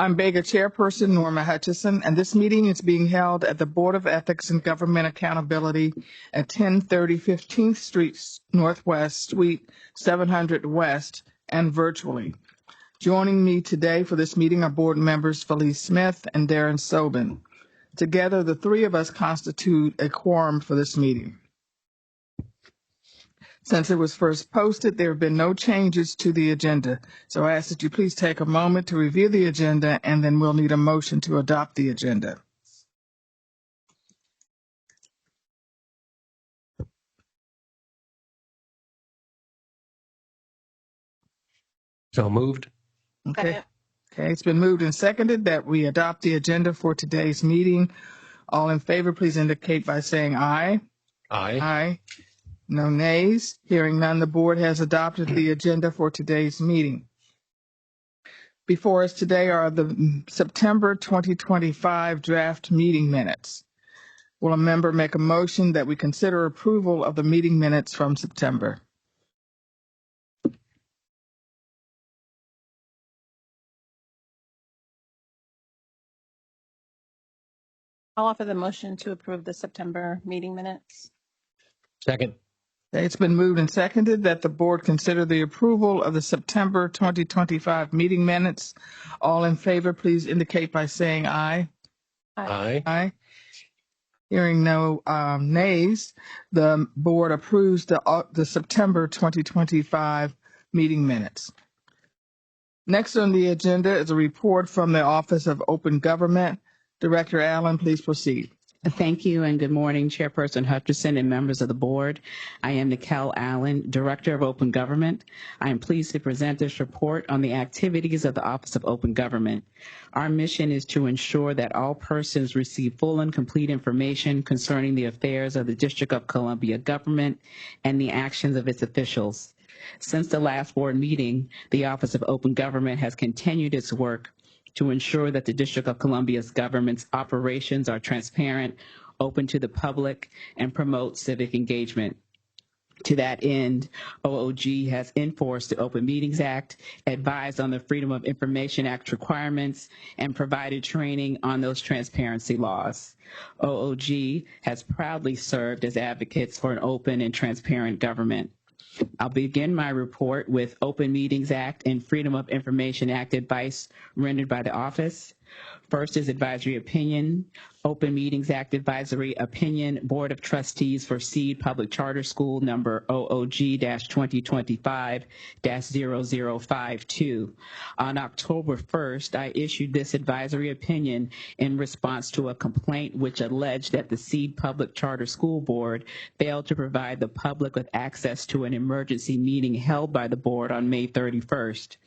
I'm Bega Chairperson Norma Hutcheson, and this meeting is being held at the Board of Ethics and Government Accountability at 1030 15th Street Northwest, Suite 700 West, and virtually. Joining me today for this meeting are board members Felice Smith and Darrin Sobin. Together, the three of us constitute a quorum for this meeting. Since it was first posted, there have been no changes to the agenda. So I ask that you please take a moment to review the agenda, and then we'll need a motion to adopt the agenda. So moved. Okay. Okay, it's been moved and seconded that we adopt the agenda for today's meeting. All in favor, please indicate by saying aye. Aye. Aye. No nays. Hearing none, the board has adopted the agenda for today's meeting. Before us today are the September 2025 draft meeting minutes. Will a member make a motion that we consider approval of the meeting minutes from September? I'll offer the motion to approve the September meeting minutes. Second. It's been moved and seconded that the board consider the approval of the September 2025 meeting minutes. All in favor, please indicate by saying aye. Aye. Aye. Hearing no nays, the board approves the September 2025 meeting minutes. Next on the agenda is a report from the Office of Open Government. Director Allen, please proceed. Thank you and good morning, Chairperson Hutcheson and members of the board. I am Niquelle Allen, Director of Open Government. I am pleased to present this report on the activities of the Office of Open Government. Our mission is to ensure that all persons receive full and complete information concerning the affairs of the District of Columbia government and the actions of its officials. Since the last board meeting, the Office of Open Government has continued its work to ensure that the District of Columbia's government's operations are transparent, open to the public, and promote civic engagement. To that end, OOG has enforced the Open Meetings Act, advised on the Freedom of Information Act requirements, and provided training on those transparency laws. OOG has proudly served as advocates for an open and transparent government. I'll begin my report with Open Meetings Act and Freedom of Information Act advice rendered by the office. First is advisory opinion. Open Meetings Act advisory opinion, Board of Trustees for Seed Public Charter School number OOG-2025-0052. On October 1st, I issued this advisory opinion in response to a complaint which alleged that the Seed Public Charter School Board failed to provide the public with access to an emergency meeting held by the board on May 31st.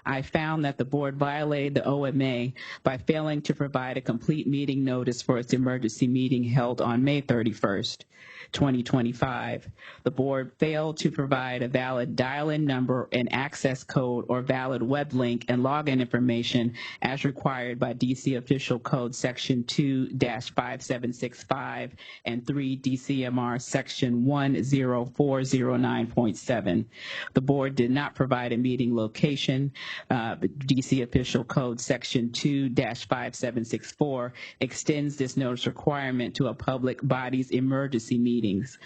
I found that the board violated the OMA by failing to provide a complete meeting notice for its emergency meeting held on May 31st, 2025. The board failed to provide a valid dial-in number and access code or valid web link and login information as required by DC Official Code Section 2-5765 and 3 DCMR Section 10409.7. The board did not provide a meeting location. DC Official Code Section 2-5764 extends this notice requirement to a public body's emergency meetings.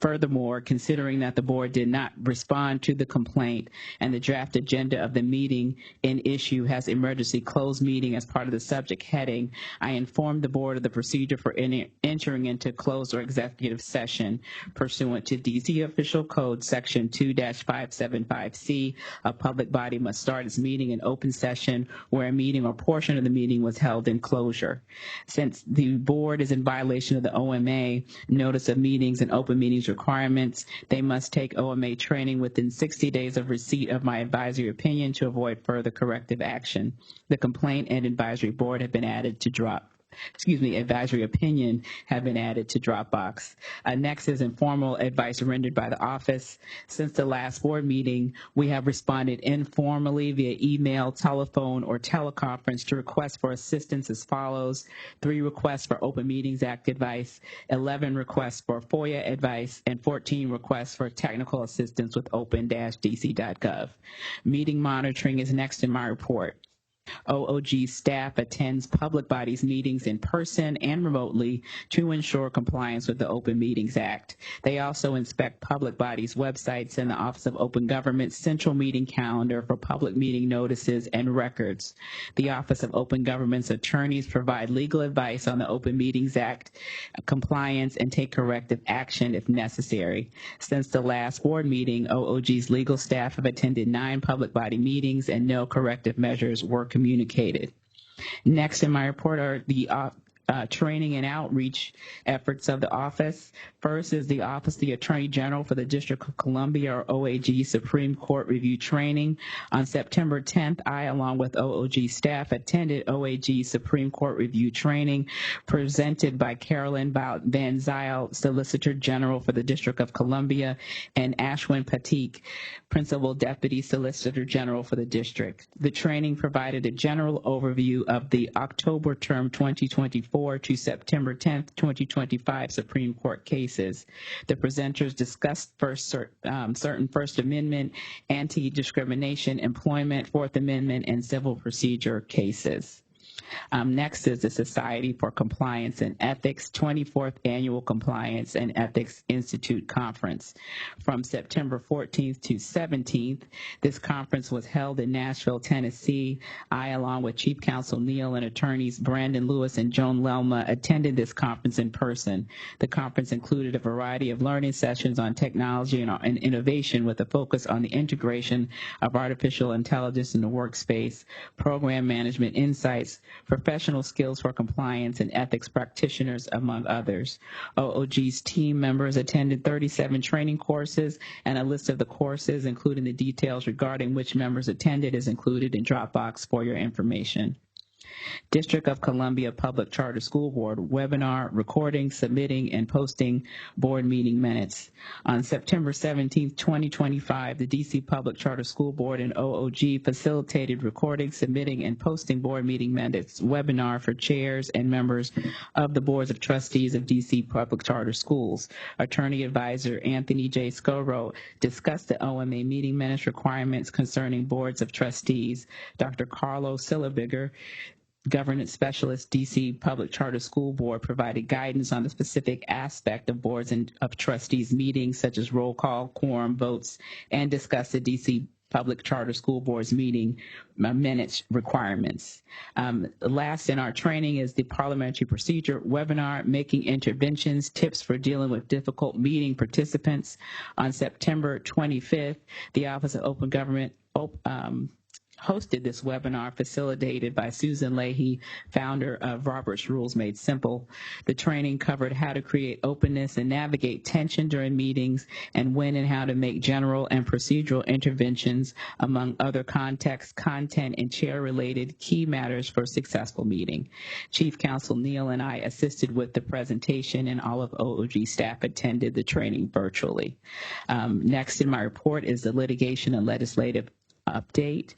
Furthermore, considering that the board did not respond to the complaint and the draft agenda of the meeting in issue has emergency closed meeting as part of the subject heading, I informed the board of the procedure for entering into closed or executive session pursuant to DC Official Code Section 2-575C. A public body must start its meeting in open session where a meeting or portion of the meeting was held in closure. Since the board is in violation of the OMA, notice of meetings and open meetings requirements, they must take OMA training within 60 days of receipt of my advisory opinion to avoid further corrective action. The complaint and advisory board have been added to advisory opinion have been added to Dropbox. Next is informal advice rendered by the office. Since the last board meeting, we have responded informally via email, telephone, or teleconference to requests for assistance as follows: 3 requests for Open Meetings Act advice, 11 requests for FOIA advice, and 14 requests for technical assistance with open-dc.gov. Meeting monitoring is next in my report. OOG staff attends public bodies meetings in person and remotely to ensure compliance with the Open Meetings Act. They also inspect public bodies' websites and the Office of Open Government's central meeting calendar for public meeting notices and records. The Office of Open Government's attorneys provide legal advice on the Open Meetings Act compliance and take corrective action if necessary. Since the last board meeting, OOG's legal staff have attended 9 public body meetings and no corrective measures were communicated. Next in my report are the training and outreach efforts of the office. First is the Office of the Attorney General for the District of Columbia, or OAG, Supreme Court Review Training. On September 10th, I, along with OOG staff, attended OAG Supreme Court Review Training presented by Carolyn Van Zyl, Solicitor General for the District of Columbia, and Ashwin Patik, Principal Deputy Solicitor General for the District. The training provided a general overview of the October term 2024 to September 10th, 2025 Supreme Court cases. The presenters discussed certain First Amendment, anti-discrimination, employment, Fourth Amendment, and civil procedure cases. Next is the Society for Compliance and Ethics 24th Annual Compliance and Ethics Institute Conference. From September 14th to 17th, this conference was held in Nashville, Tennessee. I, along with Chief Counsel Neal and attorneys Brandon Lewis and Joan Lelma, attended this conference in person. The conference included a variety of learning sessions on technology and innovation with a focus on the integration of artificial intelligence in the workspace, program management insights, professional skills for compliance, and ethics practitioners, among others. OOG's team members attended 37 training courses, and a list of the courses, including the details regarding which members attended, is included in Dropbox for your information. District of Columbia Public Charter School Board webinar, recording, submitting, and posting board meeting minutes. On September 17, 2025, the DC Public Charter School Board and OOG facilitated recording, submitting, and posting board meeting minutes webinar for chairs and members of the boards of trustees of DC Public Charter Schools. Attorney advisor Anthony J. Scoro discussed the OMA meeting minutes requirements concerning boards of trustees. Dr. Carlos Sillebiger, Governance Specialist, DC Public Charter School Board, provided guidance on the specific aspect of boards and of trustees meetings, such as roll call, quorum, votes, and discussed the DC Public Charter School Board's meeting minutes requirements. Last in our training is the Parliamentary Procedure webinar, Making Interventions, Tips for Dealing with Difficult Meeting Participants. On September 25th, the Office of Open Government hosted this webinar, facilitated by Susan Leahy, founder of Robert's Rules Made Simple. The training covered how to create openness and navigate tension during meetings, and when and how to make general and procedural interventions, among other contexts, content, and chair-related key matters for a successful meeting. Chief Counsel Neal and I assisted with the presentation, and all of OOG staff attended the training virtually. Next in my report is the litigation and legislative update.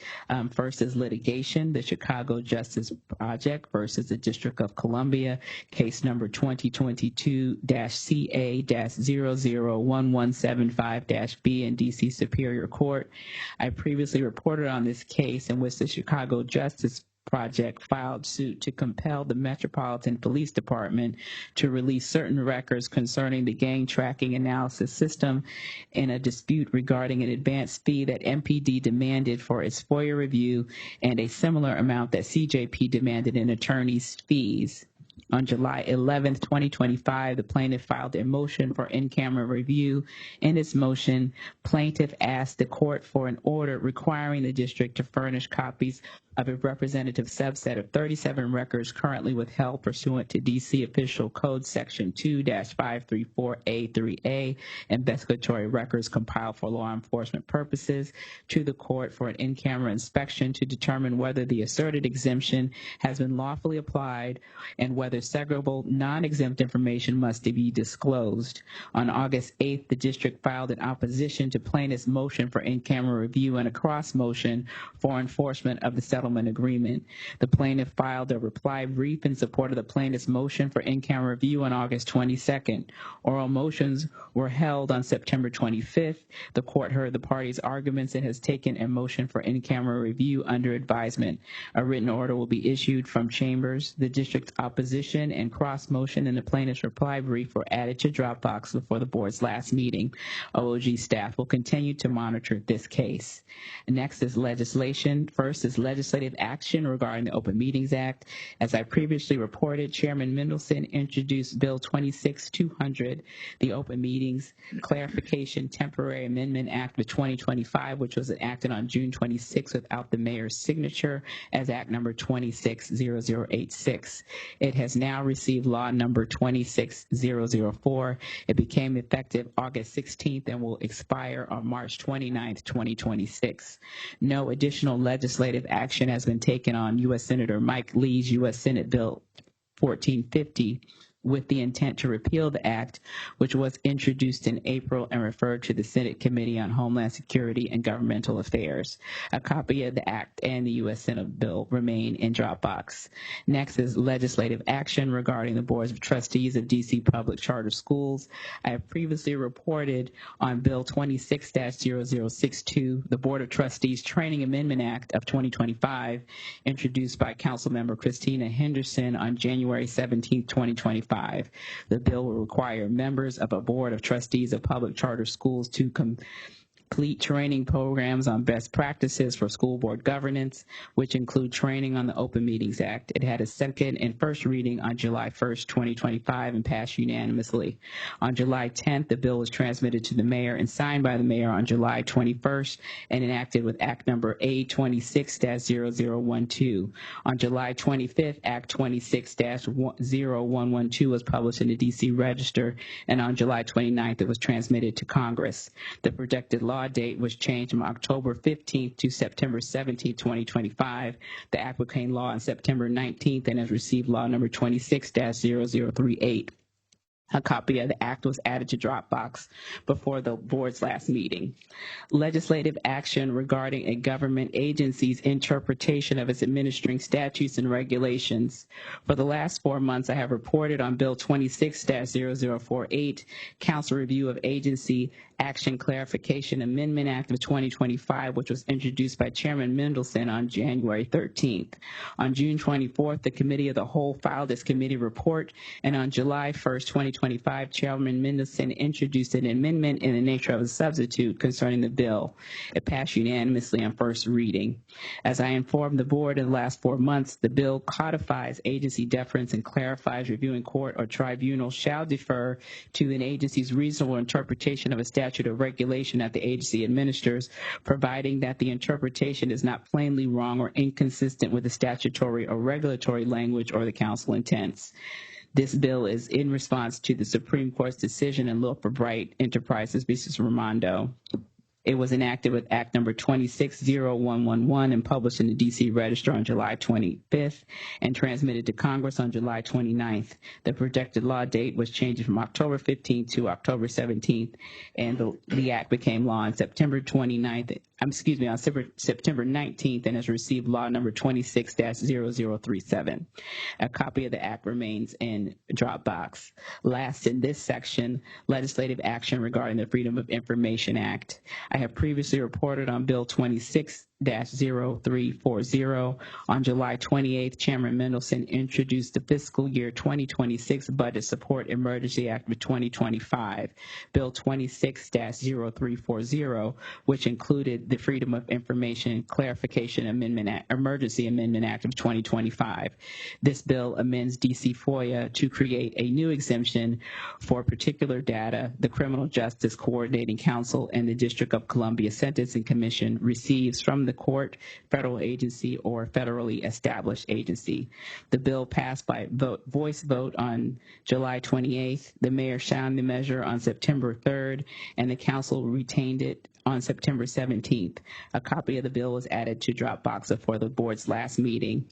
First is litigation, the Chicago Justice Project versus the District of Columbia, case number 2022-CA-001175-B in DC Superior Court. I previously reported on this case in which the Chicago Justice Project filed suit to compel the Metropolitan Police Department to release certain records concerning the gang tracking analysis system in a dispute regarding an advance fee that MPD demanded for its FOIA review and a similar amount that CJP demanded in attorney's fees. On July 11, 2025, the plaintiff filed a motion for in-camera review. In its motion, plaintiff asked the court for an order requiring the district to furnish copies of a representative subset of 37 records currently withheld pursuant to DC Official Code Section 2-534A3A, investigatory records compiled for law enforcement purposes, to the court for an in-camera inspection to determine whether the asserted exemption has been lawfully applied and whether segregable, non-exempt information must be disclosed. On August 8th, the district filed an opposition to plaintiff's motion for in-camera review and a cross motion for enforcement of the settlement agreement. The plaintiff filed a reply brief in support of the plaintiff's motion for in-camera review on August 22nd. Oral motions were held on September 25th. The court heard the parties' arguments and has taken a motion for in-camera review under advisement. A written order will be issued from chambers. The district's opposition and cross motion and the plaintiff's reply brief were added to Dropbox before the board's last meeting. OOG staff will continue to monitor this case. Next is legislation. First is legislative action regarding the Open Meetings Act. As I previously reported, Chairman Mendelson introduced Bill 26-200, the Open Meetings Clarification Temporary Amendment Act of 2025, which was enacted on June 26 without the mayor's signature as Act number 260086. It has now received law number 26004. It became effective August 16th and will expire on March 29th, 2026. No additional legislative action has been taken on U.S. Senator Mike Lee's U.S. Senate Bill 1450 with the intent to repeal the act, which was introduced in April and referred to the Senate Committee on Homeland Security and Governmental Affairs. A copy of the act and the U.S. Senate bill remain in Dropbox. Next is legislative action regarding the boards of trustees of D.C. Public Charter Schools. I have previously reported on Bill 26-0062, the Board of Trustees Training Amendment Act of 2025, introduced by Councilmember Christina Henderson on January 17, 2025. The bill will require members of a board of trustees of public charter schools to complete training programs on best practices for school board governance, which include training on the Open Meetings Act. It had a second and first reading on July 1st, 2025, and passed unanimously. On July 10th, the bill was transmitted to the mayor and signed by the mayor on July 21st and enacted with Act number A26-0012. On July 25th, Act 26-0112 was published in the D.C. Register, and on July 29th, it was transmitted to Congress. The projected law date was changed from October 15th to September 17, 2025. The act became law on September 19th and has received law number 26-0038. A copy of the act was added to Dropbox before the board's last meeting. Legislative action regarding a government agency's interpretation of its administering statutes and regulations. For the last 4 months, I have reported on Bill 26-0048, Council Review of Agency Action Clarification Amendment Act of 2025, which was introduced by Chairman Mendelson on January 13th. On June 24th, the Committee of the Whole filed its committee report, and on July 1st, 2025, Chairman Mendelson introduced an amendment in the nature of a substitute concerning the bill. It passed unanimously on first reading. As I informed the board in the last 4 months, the bill codifies agency deference and clarifies reviewing court or tribunal shall defer to an agency's reasonable interpretation of a statute or regulation that the agency administers, providing that the interpretation is not plainly wrong or inconsistent with the statutory or regulatory language or the council intents. This bill is in response to the Supreme Court's decision in Lilford-Bright Enterprises v. Raimondo. It was enacted with Act number 260111 and published in the D.C. Register on July 25th and transmitted to Congress on July 29th. The projected law date was changed from October 15th to October 17th, and the act became law on September 19th and has received law number 26-0037. A copy of the act remains in Dropbox. Last in this section, legislative action regarding the Freedom of Information Act. I have previously reported on Bill 26-0340. On July 28th, Chairman Mendelson introduced the fiscal year 2026 Budget Support Emergency Act of 2025, Bill 26-0340, which included the Freedom of Information Clarification Amendment Act, Emergency Amendment Act of 2025. This bill amends DC FOIA to create a new exemption for particular data the Criminal Justice Coordinating Council and the District of Columbia Sentencing Commission receives from the court, federal agency, or federally established agency. The bill passed by voice vote on July 28th. The mayor signed the measure on September 3rd, and the council retained it on September 17th. A copy of the bill was added to Dropbox before the board's last meeting.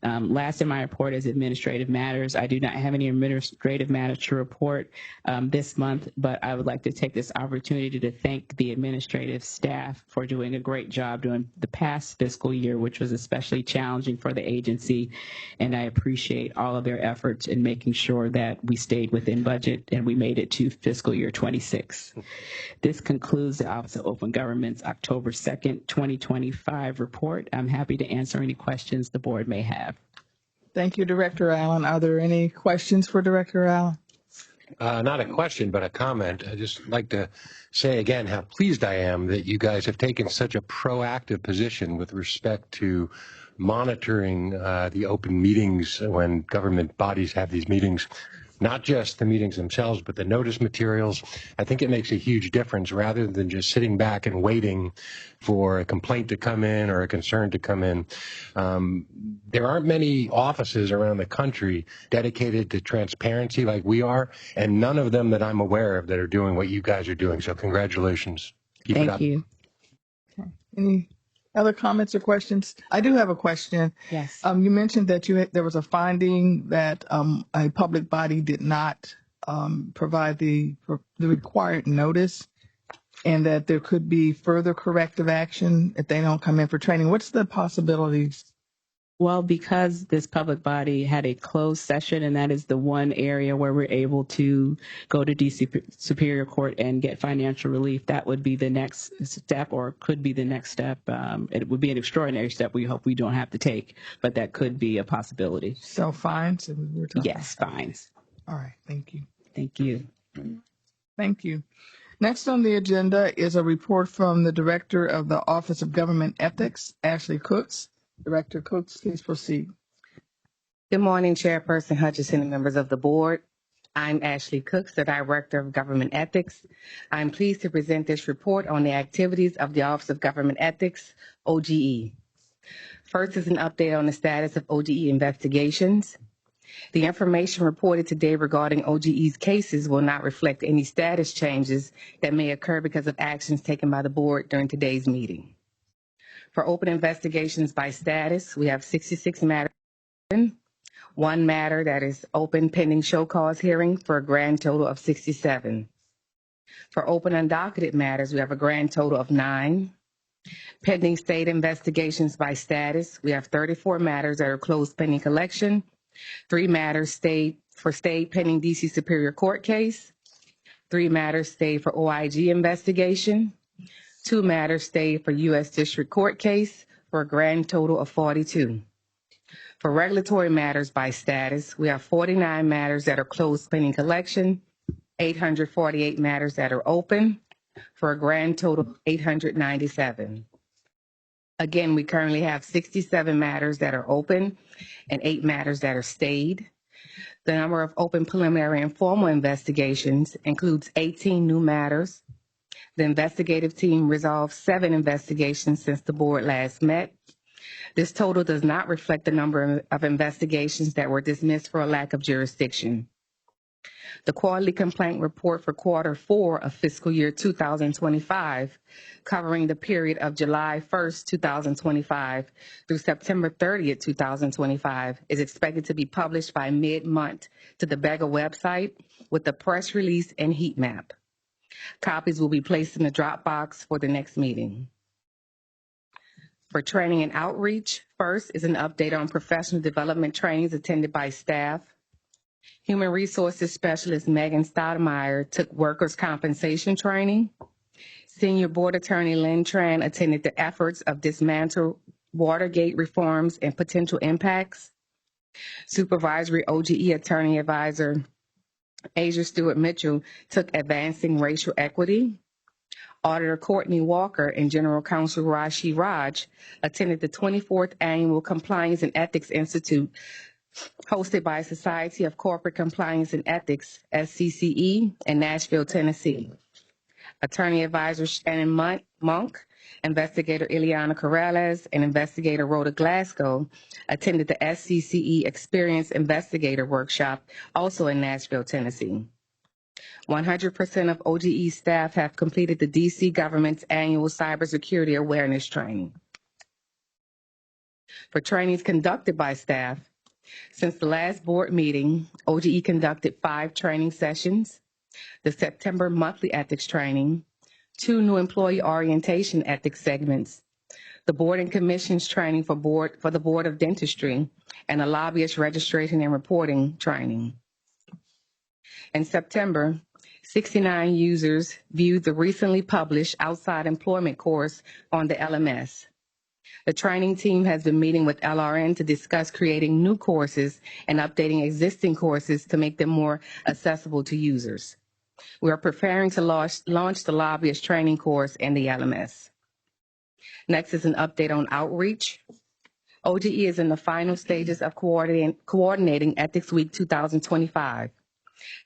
Last in my report is administrative matters. I do not have any administrative matters to report this month, but I would like to take this opportunity to thank the administrative staff for doing a great job during the past fiscal year, which was especially challenging for the agency. And I appreciate all of their efforts in making sure that we stayed within budget and we made it to fiscal year 26. This concludes the Office of Open Government's October 2nd, 2025 report. I'm happy to answer any questions the board may have. Thank you, Director Allen. Are there any questions for Director Allen? Not a question, but a comment. I just like to say again how pleased I am that you guys have taken such a proactive position with respect to monitoring the open meetings when government bodies have these meetings. Not just the meetings themselves, but the notice materials. I think it makes a huge difference rather than just sitting back and waiting for a complaint to come in or a concern to come in. There aren't many offices around the country dedicated to transparency like we are, and none of them that I'm aware of that are doing what you guys are doing. So congratulations. Keep it up. Thank you. Okay. Any other comments or questions? I do have a question. Yes. You mentioned that there was a finding that a public body did not provide the required notice, and that there could be further corrective action if they don't come in for training. What's the possibilities? Well, because this public body had a closed session, and that is the one area where we're able to go to DC Superior Court and get financial relief, that would be the next step, or could be the next step. It would be an extraordinary step we hope we don't have to take, but that could be a possibility. So fines? Yes, fines. All right. Thank you. Thank you. Thank you. Next on the agenda is a report from the Director of the Office of Government Ethics, Ashley Cooks. Director Cooks, please proceed. Good morning, Chairperson Hutcheson and members of the board. I'm Ashley Cooks, the Director of Government Ethics. I'm pleased to present this report on the activities of the Office of Government Ethics, OGE. First is an update on the status of OGE investigations. The information reported today regarding OGE's cases will not reflect any status changes that may occur because of actions taken by the board during today's meeting. For open investigations by status, we have 66 matters, one matter that is open pending show cause hearing for a grand total of 67. For open undocketed matters, we have a grand total of 9. Pending state investigations by status, we have 34 matters that are closed pending collection, 3 matters stayed pending DC Superior Court case, 3 matters stayed for OIG investigation, 2 matters stayed for U.S. District Court case for a grand total of 42. For regulatory matters by status, we have 49 matters that are closed pending collection, 848 matters that are open for a grand total of 897. Again, we currently have 67 matters that are open and 8 matters that are stayed. The number of open preliminary and formal investigations includes 18 new matters. The investigative team resolved 7 investigations since the board last met. This total does not reflect the number of investigations that were dismissed for a lack of jurisdiction. The quarterly complaint report for quarter 4 of fiscal year 2025, covering the period of July 1st, 2025 through September 30th, 2025, is expected to be published by mid-month to the Bega website with the press release and heat map. Copies will be placed in the Dropbox for the next meeting. For training and outreach, first is an update on professional development trainings attended by staff. Human Resources Specialist Megan Stoudemire took workers' compensation training. Senior Board Attorney Lynn Tran attended the efforts of dismantle Watergate reforms and potential impacts. Supervisory OGE Attorney Advisor Asia Stewart Mitchell took Advancing Racial Equity. Auditor Courtney Walker and General Counsel Rashi Raj attended the 24th Annual Compliance and Ethics Institute hosted by Society of Corporate Compliance and Ethics, SCCE, in Nashville, Tennessee. Attorney Advisor Shannon Monk, Investigator Ileana Corrales, and Investigator Rhoda Glasgow attended the SCCE Experience Investigator Workshop, also in Nashville, Tennessee. 100% of OGE staff have completed the DC government's annual cybersecurity awareness training. For trainings conducted by staff, since the last board meeting, OGE conducted 5 training sessions, the September monthly ethics training, 2 new employee orientation ethics segments, the board and commissions training for the Board of Dentistry, and a lobbyist registration and reporting training. In September, 69 users viewed the recently published outside employment course on the LMS. The training team has been meeting with LRN to discuss creating new courses and updating existing courses to make them more accessible to users. We are preparing to launch the lobbyist training course in the LMS. Next is an update on outreach. OGE is in the final stages of coordinating Ethics Week 2025.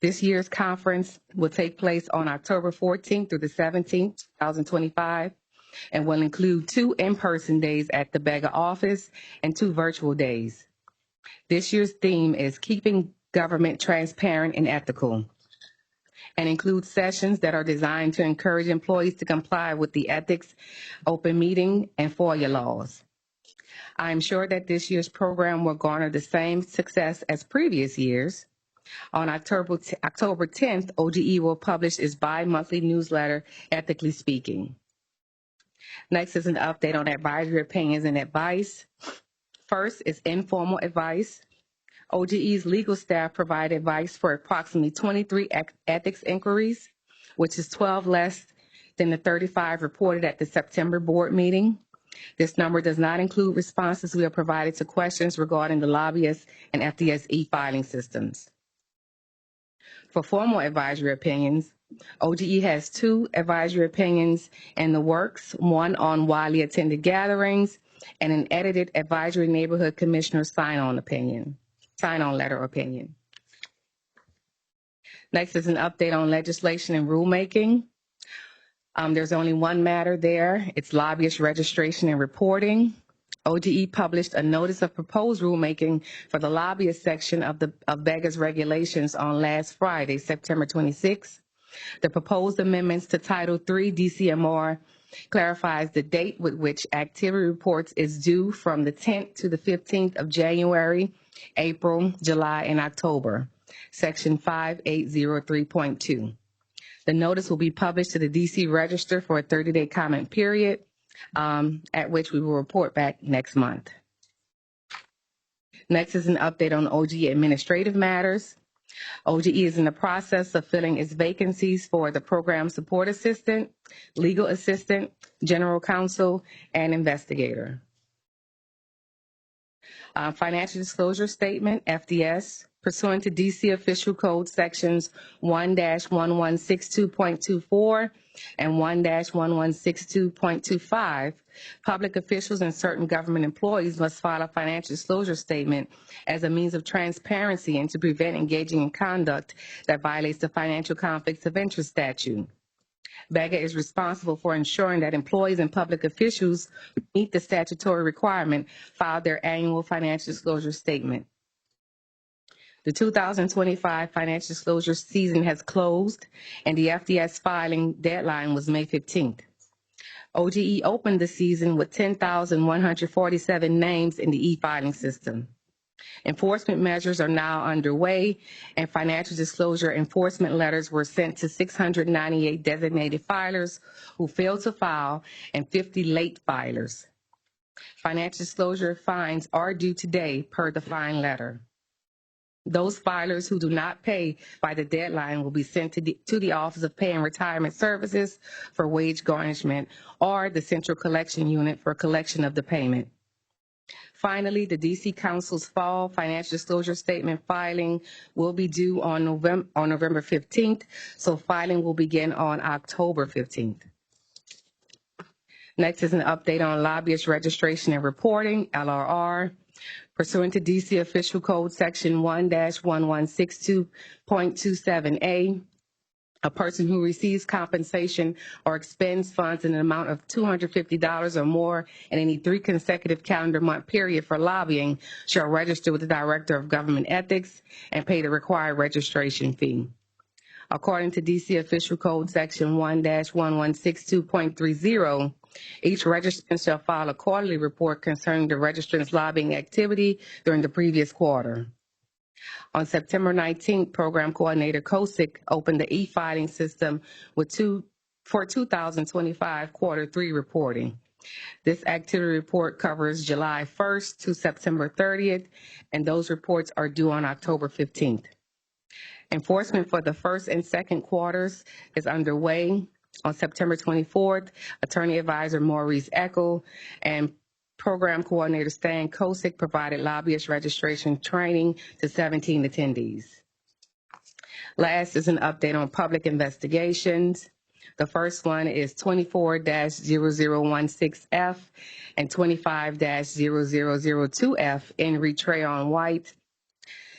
This year's conference will take place on October 14th through the 17th, 2025, and will include 2 in-person days at the Bega office and 2 virtual days. This year's theme is Keeping Government Transparent and Ethical, and includes sessions that are designed to encourage employees to comply with the ethics, open meeting, and FOIA laws. I am sure that this year's program will garner the same success as previous years. On October 10th, OGE will publish its bi-monthly newsletter, Ethically Speaking. Next is an update on advisory opinions and advice. First is informal advice. OGE's legal staff provide advice for approximately 23 ethics inquiries, which is 12 less than the 35 reported at the September board meeting. This number does not include responses we have provided to questions regarding the lobbyist and FDSE filing systems. For formal advisory opinions, OGE has 2 advisory opinions in the works, one on widely attended gatherings and an edited advisory neighborhood commissioner sign-on letter opinion. Next is an update on legislation and rulemaking. There's only one matter there. It's lobbyist registration and reporting. OGE published a notice of proposed rulemaking for the lobbyist section of Bega's regulations on last Friday, September 26. The proposed amendments to Title III DCMR clarifies the date with which activity reports is due from the 10th to the 15th of January, April, July, and October, Section 5803.2. The notice will be published to the DC Register for a 30-day comment period, at which we will report back next month. Next is an update on OGE administrative matters. OGE is in the process of filling its vacancies for the program support assistant, legal assistant, general counsel, and investigator. Financial disclosure statement, FDS, pursuant to DC Official Code Sections 1-1162.24 and 1-1162.25, public officials and certain government employees must file a financial disclosure statement as a means of transparency and to prevent engaging in conduct that violates the Financial Conflicts of Interest statute. Bega is responsible for ensuring that employees and public officials who meet the statutory requirement file their annual financial disclosure statement. The 2025 financial disclosure season has closed, and the FDS filing deadline was May 15th. OGE opened the season with 10,147 names in the e-filing system. Enforcement measures are now underway, and financial disclosure enforcement letters were sent to 698 designated filers who failed to file and 50 late filers. Financial disclosure fines are due today per the fine letter. Those filers who do not pay by the deadline will be sent to the Office of Pay and Retirement Services for wage garnishment or the Central Collection Unit for collection of the payment. Finally, the DC Council's fall financial disclosure statement filing will be due on November 15th, so filing will begin on October 15th. Next is an update on lobbyist registration and reporting, LRR. Pursuant to DC Official Code Section 1-1162.27A, a person who receives compensation or expends funds in an amount of $250 or more in any 3 consecutive calendar month period for lobbying shall register with the Director of Government Ethics and pay the required registration fee. According to DC Official Code Section 1-1162.30, each registrant shall file a quarterly report concerning the registrant's lobbying activity during the previous quarter. On September 19th, Program Coordinator Kosick opened the e-filing system for 2025 Quarter 3 reporting. This activity report covers July 1st to September 30th, and those reports are due on October 15th. Enforcement for the first and second quarters is underway. On September 24th, Attorney Advisor Maurice Eckel and Program Coordinator Stan Kosick provided lobbyist registration training to 17 attendees. Last is an update on public investigations. The first one is 24-0016F and 25-0002F in Treyon White.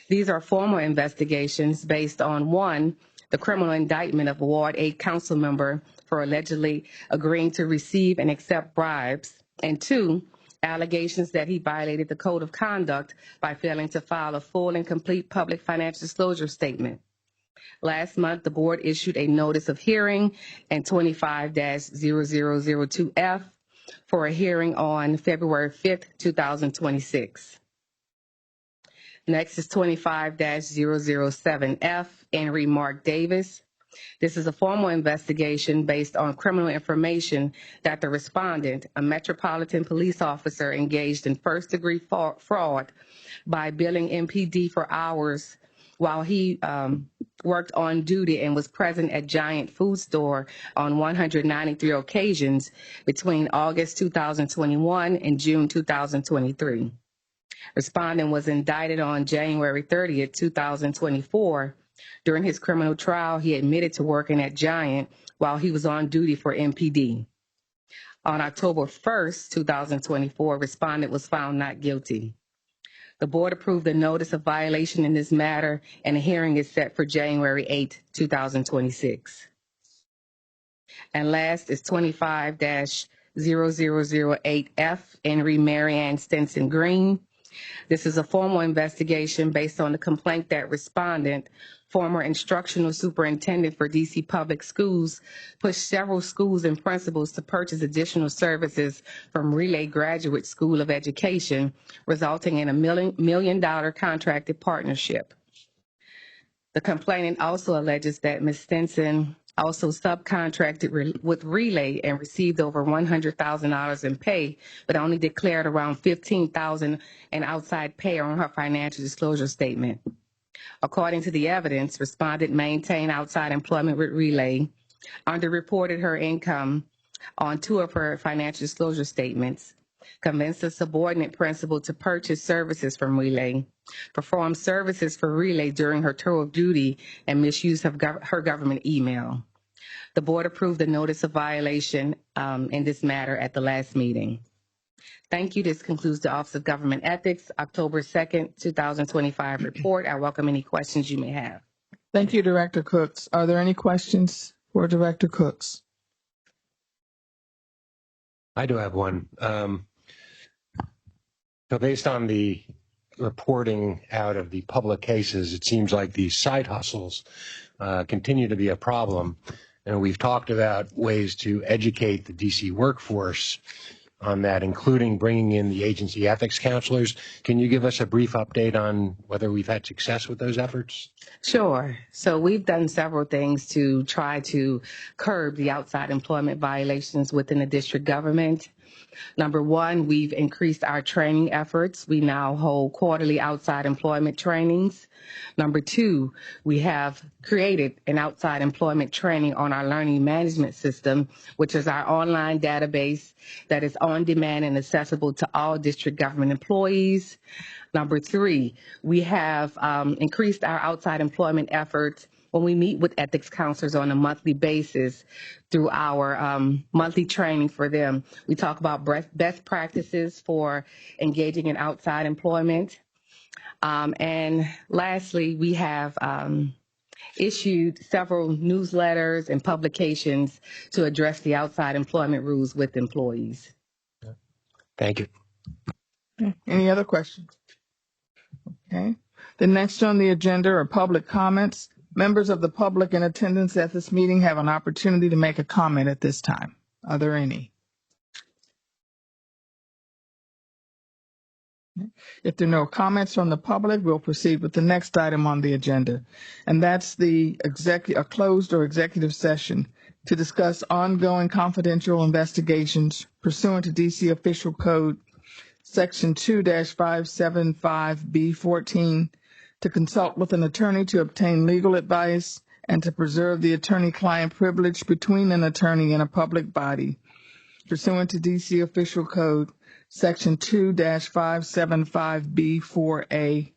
These are formal investigations based on, 1, the criminal indictment of Ward 8 council member for allegedly agreeing to receive and accept bribes, and 2, allegations that he violated the code of conduct by failing to file a full and complete public financial disclosure statement. Last month, the board issued a notice of hearing and 25-0002F for a hearing on February 5th, 2026. Next is 25-007F, Henry Mark Davis. This is a formal investigation based on criminal information that the respondent, a Metropolitan Police officer, engaged in first-degree fraud by billing MPD for hours while he worked on duty and was present at Giant Food Store on 193 occasions between August 2021 and June 2023. Respondent was indicted on January 30th, 2024. During his criminal trial, he admitted to working at Giant while he was on duty for MPD. On October 1st, 2024, respondent was found not guilty. The board approved the notice of violation in this matter, and a hearing is set for January 8, 2026. And last is 25-0008F, Henry Marianne Stinson Green. This is a formal investigation based on the complaint that respondent, former instructional superintendent for DC Public Schools, pushed several schools and principals to purchase additional services from Relay Graduate School of Education, resulting in a $1 million contracted partnership. The complainant also alleges that Ms. Stinson also subcontracted with Relay and received over $100,000 in pay, but only declared around $15,000 in outside pay on her financial disclosure statement. According to the evidence, respondent maintained outside employment with Relay, underreported her income on 2 of her financial disclosure statements, convinced a subordinate principal to purchase services from Relay, performed services for Relay during her tour of duty, and misuse of her government email. The board approved the notice of violation in this matter at the last meeting. Thank you. This concludes the Office of Government Ethics, October 2nd, 2025 report. I welcome any questions you may have. Thank you, Director Cooks. Are there any questions for Director Cooks? I do have one. So based on the reporting out of the public cases, it seems like these side hustles continue to be a problem. And we've talked about ways to educate the DC workforce on that, including bringing in the agency ethics counselors. Can you give us a brief update on whether we've had success with those efforts? Sure. So we've done several things to try to curb the outside employment violations within the district government. Number one, we've increased our training efforts. We now hold quarterly outside employment trainings. Number two, we have created an outside employment training on our learning management system, which is our online database that is on demand and accessible to all district government employees. Number three, we have increased our outside employment efforts when we meet with ethics counselors on a monthly basis through our monthly training for them. We talk about best practices for engaging in outside employment. And lastly, we have issued several newsletters and publications to address the outside employment rules with employees. Thank you. Any other questions? Okay. The next on the agenda are public comments. Members of the public in attendance at this meeting have an opportunity to make a comment at this time. Are there any? If there are no comments from the public, we'll proceed with the next item on the agenda, and that's a closed or executive session to discuss ongoing confidential investigations pursuant to DC Official Code Section 2-575B14, to consult with an attorney to obtain legal advice and to preserve the attorney-client privilege between an attorney and a public body pursuant to DC Official Code Section 2-575B4A,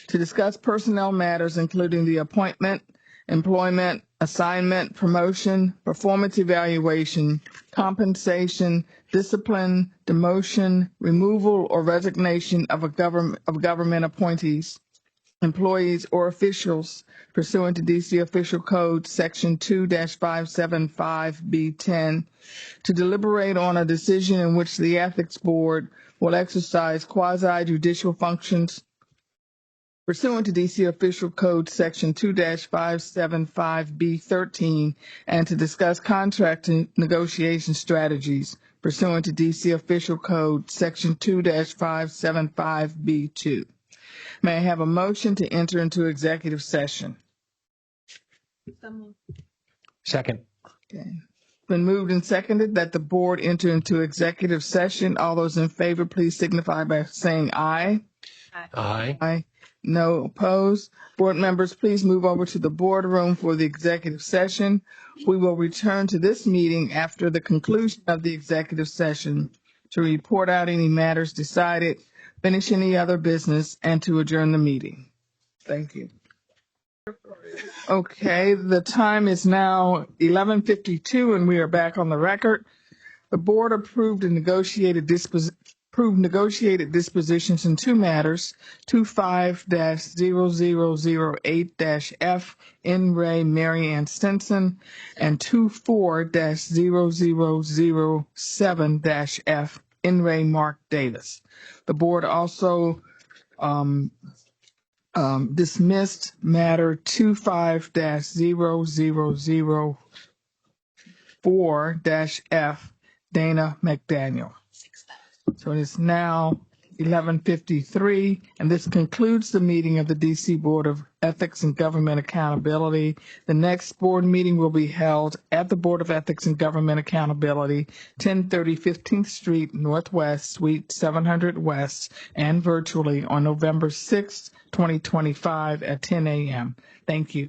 to discuss personnel matters including the appointment, employment, assignment, promotion, performance evaluation, compensation, discipline, demotion, removal, or resignation of government appointees, employees, or officials pursuant to DC Official Code Section 2-575B10, to deliberate on a decision in which the Ethics Board will exercise quasi-judicial functions pursuant to DC Official Code Section 2-575B13, and to discuss contract and negotiation strategies pursuant to DC Official Code Section 2-575B2. May I have a motion to enter into executive session? Second. Okay. Been moved and seconded that the board enter into executive session. All those in favor, please signify by saying aye. Aye. Aye. No opposed. Board members, please move over to the boardroom for the executive session. We will return to this meeting after the conclusion of the executive session to report out any matters decided, finish any other business, and to adjourn the meeting. Thank you. Okay, the time is now 11:52 and we are back on the record. The board approved negotiated dispositions in two matters, 25-0008-F, N. Ray Mary Ann Stinson, and 24-0007-F, N. Ray Mark Davis. The board also dismissed matter 25-0004-F, Dana McDaniel. So it is now 11:53, and this concludes the meeting of the DC Board of Ethics and Government Accountability. The next board meeting will be held at the Board of Ethics and Government Accountability, 1030 15th Street Northwest, Suite 700 West, and virtually on November 6th, 2025 at 10 a.m. Thank you.